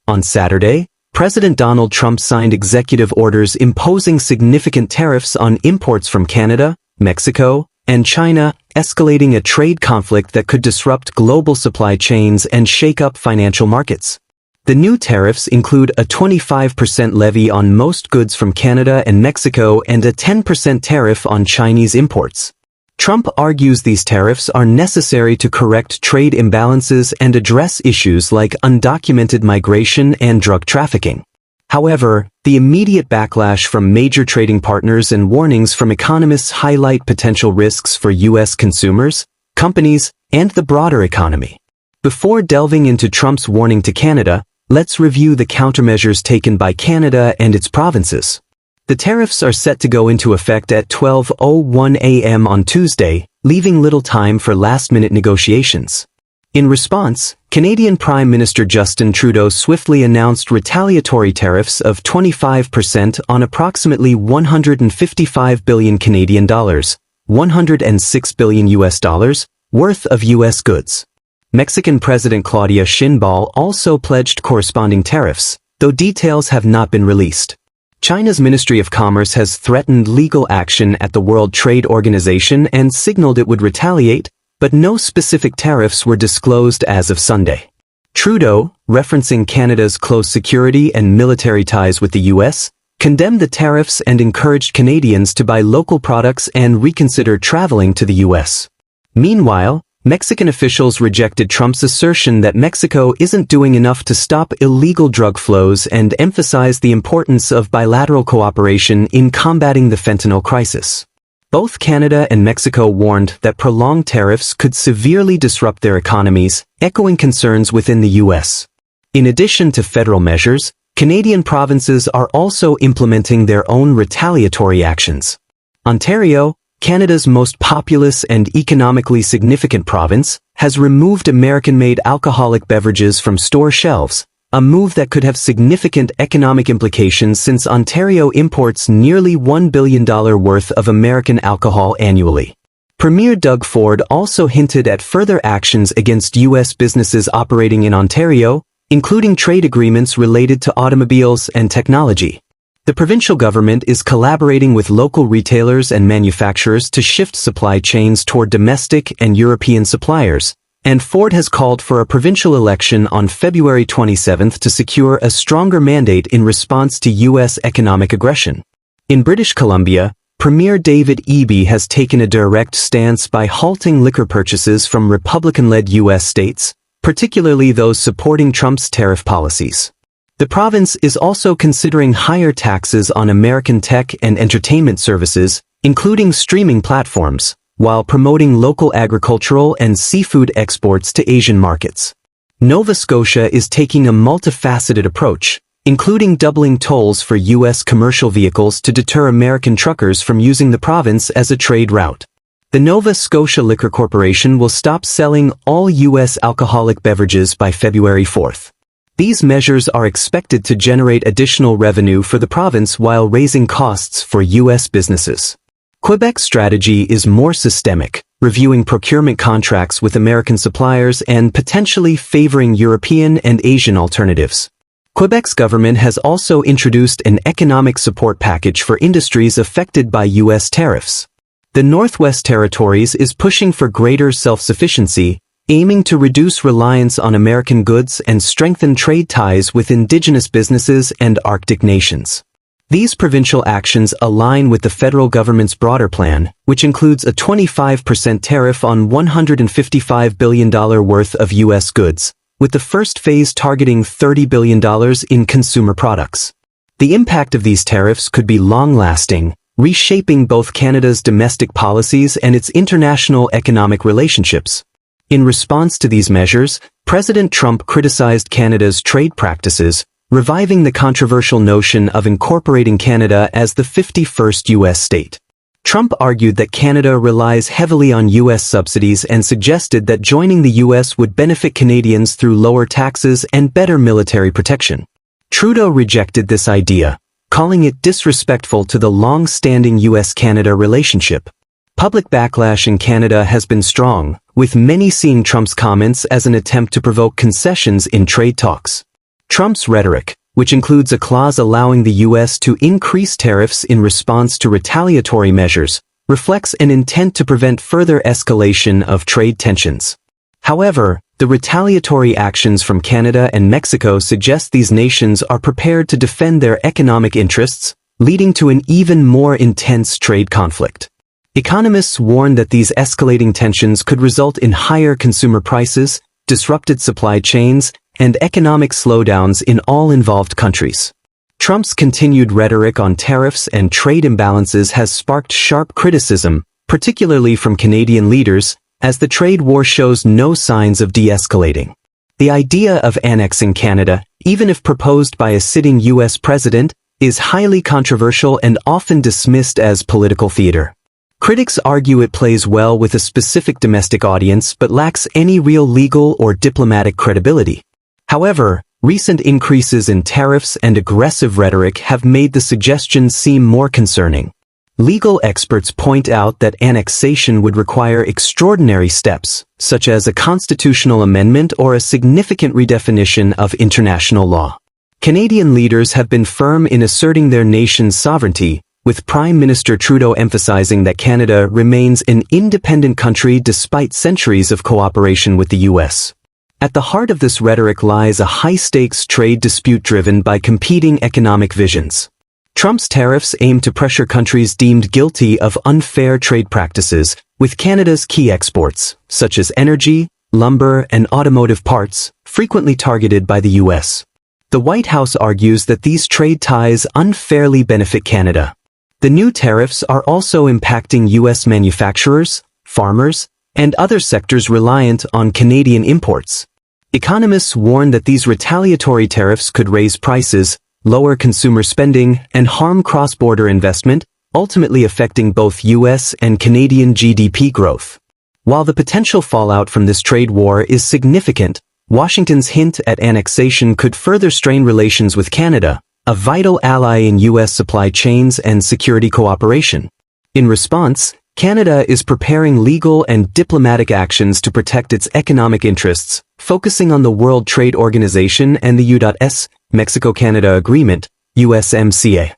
On Saturday, President Donald Trump signed executive orders imposing significant tariffs on imports from Canada, Mexico, and China, escalating a trade conflict that could disrupt global supply chains and shake up financial markets. The new tariffs include a 25% levy on most goods from Canada and Mexico and a 10% tariff on Chinese imports. Trump argues these tariffs are necessary to correct trade imbalances and address issues like undocumented migration and drug trafficking. However, the immediate backlash from major trading partners and warnings from economists highlight potential risks for U.S. consumers, companies, and the broader economy. Before delving into Trump's warning to Canada, let's review the countermeasures taken by Canada and its provinces. The tariffs are set to go into effect at 12:01 a.m. on Tuesday, leaving little time for last-minute negotiations. In response, Canadian Prime Minister Justin Trudeau swiftly announced retaliatory tariffs of 25% on approximately 155 billion Canadian dollars, 106 billion US dollars, worth of US goods. Mexican President Claudia Sheinbaum also pledged corresponding tariffs, though details have not been released. China's Ministry of Commerce has threatened legal action at the World Trade Organization and signaled it would retaliate, but no specific tariffs were disclosed as of Sunday. Trudeau, referencing Canada's close security and military ties with the U.S., condemned the tariffs and encouraged Canadians to buy local products and reconsider traveling to the U.S. Meanwhile, Mexican officials rejected Trump's assertion that Mexico isn't doing enough to stop illegal drug flows and emphasized the importance of bilateral cooperation in combating the fentanyl crisis. Both Canada and Mexico warned that prolonged tariffs could severely disrupt their economies, echoing concerns within the U.S. In addition to federal measures, Canadian provinces are also implementing their own retaliatory actions. Ontario, Canada's most populous and economically significant province, has removed American-made alcoholic beverages from store shelves, a move that could have significant economic implications since Ontario imports nearly $1 billion worth of American alcohol annually. Premier Doug Ford also hinted at further actions against U.S. businesses operating in Ontario, including trade agreements related to automobiles and technology. The provincial government is collaborating with local retailers and manufacturers to shift supply chains toward domestic and European suppliers, and Ford has called for a provincial election on February 27 to secure a stronger mandate in response to U.S. economic aggression. In British Columbia, Premier David Eby has taken a direct stance by halting liquor purchases from Republican-led U.S. states, particularly those supporting Trump's tariff policies. The province is also considering higher taxes on American tech and entertainment services, including streaming platforms, while promoting local agricultural and seafood exports to Asian markets. Nova Scotia is taking a multifaceted approach, including doubling tolls for U.S. commercial vehicles to deter American truckers from using the province as a trade route. The Nova Scotia Liquor Corporation will stop selling all U.S. alcoholic beverages by February 4th. These measures are expected to generate additional revenue for the province while raising costs for U.S. businesses. Quebec's strategy is more systemic, reviewing procurement contracts with American suppliers and potentially favoring European and Asian alternatives. Quebec's government has also introduced an economic support package for industries affected by U.S. tariffs. The Northwest Territories is pushing for greater self-sufficiency, aiming to reduce reliance on American goods and strengthen trade ties with indigenous businesses and Arctic nations. These provincial actions align with the federal government's broader plan, which includes a 25% tariff on $155 billion worth of U.S. goods, with the first phase targeting $30 billion in consumer products. The impact of these tariffs could be long-lasting, reshaping both Canada's domestic policies and its international economic relationships. In response to these measures, President Trump criticized Canada's trade practices, reviving the controversial notion of incorporating Canada as the 51st U.S. state. Trump argued that Canada relies heavily on U.S. subsidies and suggested that joining the U.S. would benefit Canadians through lower taxes and better military protection. Trudeau rejected this idea, calling it disrespectful to the long-standing U.S.-Canada relationship. Public backlash in Canada has been strong, with many seeing Trump's comments as an attempt to provoke concessions in trade talks. Trump's rhetoric, which includes a clause allowing the U.S. to increase tariffs in response to retaliatory measures, reflects an intent to prevent further escalation of trade tensions. However, the retaliatory actions from Canada and Mexico suggest these nations are prepared to defend their economic interests, leading to an even more intense trade conflict. Economists warn that these escalating tensions could result in higher consumer prices, disrupted supply chains, and economic slowdowns in all involved countries. Trump's continued rhetoric on tariffs and trade imbalances has sparked sharp criticism, particularly from Canadian leaders, as the trade war shows no signs of de-escalating. The idea of annexing Canada, even if proposed by a sitting U.S. president, is highly controversial and often dismissed as political theater. Critics argue it plays well with a specific domestic audience but lacks any real legal or diplomatic credibility. However, recent increases in tariffs and aggressive rhetoric have made the suggestion seem more concerning. Legal experts point out that annexation would require extraordinary steps, such as a constitutional amendment or a significant redefinition of international law. Canadian leaders have been firm in asserting their nation's sovereignty, with Prime Minister Trudeau emphasizing that Canada remains an independent country despite centuries of cooperation with the U.S. At the heart of this rhetoric lies a high-stakes trade dispute driven by competing economic visions. Trump's tariffs aim to pressure countries deemed guilty of unfair trade practices, with Canada's key exports, such as energy, lumber, and automotive parts, frequently targeted by the U.S. The White House argues that these trade ties unfairly benefit Canada. The new tariffs are also impacting U.S. manufacturers, farmers, and other sectors reliant on Canadian imports. Economists warn that these retaliatory tariffs could raise prices, lower consumer spending, and harm cross-border investment, ultimately affecting both U.S. and Canadian GDP growth. While the potential fallout from this trade war is significant, Washington's hint at annexation could further strain relations with Canada, a vital ally in U.S. supply chains and security cooperation. In response, Canada is preparing legal and diplomatic actions to protect its economic interests, focusing on the World Trade Organization and the U.S. Mexico-Canada Agreement, USMCA.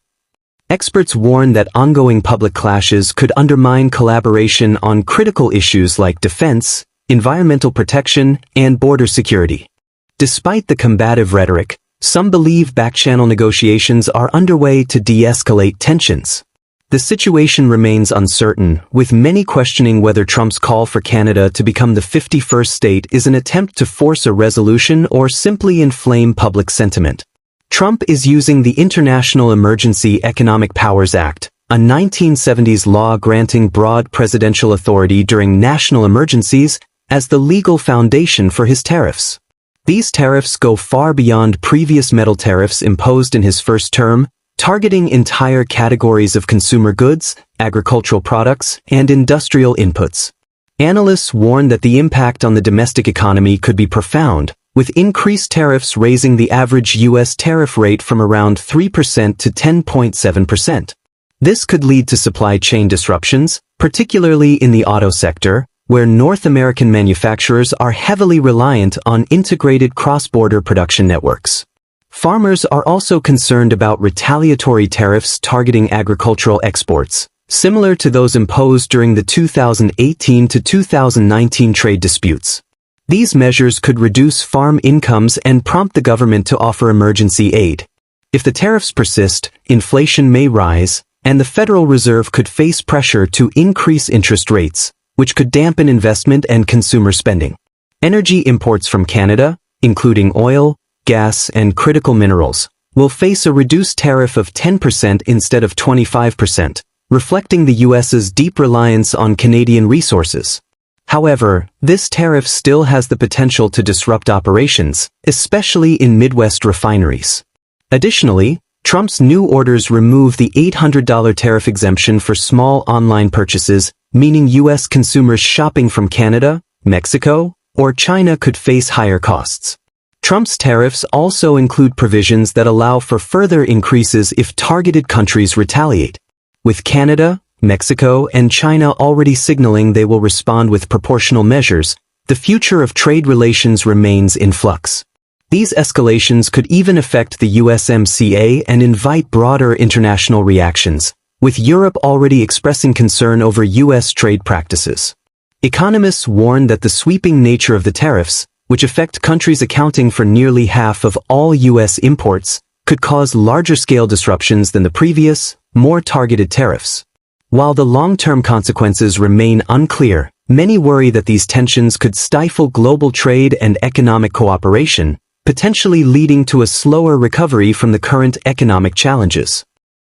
Experts warn that ongoing public clashes could undermine collaboration on critical issues like defense, environmental protection, and border security. Despite the combative rhetoric, some believe back-channel negotiations are underway to de-escalate tensions. The situation remains uncertain, with many questioning whether Trump's call for Canada to become the 51st state is an attempt to force a resolution or simply inflame public sentiment. Trump is using the International Emergency Economic Powers Act, a 1970s law granting broad presidential authority during national emergencies, as the legal foundation for his tariffs. These tariffs go far beyond previous metal tariffs imposed in his first term, targeting entire categories of consumer goods, agricultural products, and industrial inputs. Analysts warn that the impact on the domestic economy could be profound, with increased tariffs raising the average U.S. tariff rate from around 3% to 10.7%. This could lead to supply chain disruptions, particularly in the auto sector, where North American manufacturers are heavily reliant on integrated cross-border production networks. Farmers are also concerned about retaliatory tariffs targeting agricultural exports, similar to those imposed during the 2018 to 2019 trade disputes. These measures could reduce farm incomes and prompt the government to offer emergency aid. If the tariffs persist, inflation may rise, and the Federal Reserve could face pressure to increase interest rates, which could dampen investment and consumer spending. Energy imports from Canada, including oil, gas, and critical minerals, will face a reduced tariff of 10% instead of 25%, reflecting the U.S.'s deep reliance on Canadian resources. However, this tariff still has the potential to disrupt operations, especially in Midwest refineries. Additionally, Trump's new orders remove the $800 tariff exemption for small online purchases, meaning U.S. consumers shopping from Canada, Mexico, or China could face higher costs. Trump's tariffs also include provisions that allow for further increases if targeted countries retaliate. With Canada, Mexico, and China already signaling they will respond with proportional measures, the future of trade relations remains in flux. These escalations could even affect the USMCA and invite broader international reactions, with Europe already expressing concern over U.S. trade practices. Economists warn that the sweeping nature of the tariffs, which affect countries accounting for nearly half of all U.S. imports, could cause larger-scale disruptions than the previous, more targeted tariffs. While the long-term consequences remain unclear, many worry that these tensions could stifle global trade and economic cooperation, potentially leading to a slower recovery from the current economic challenges.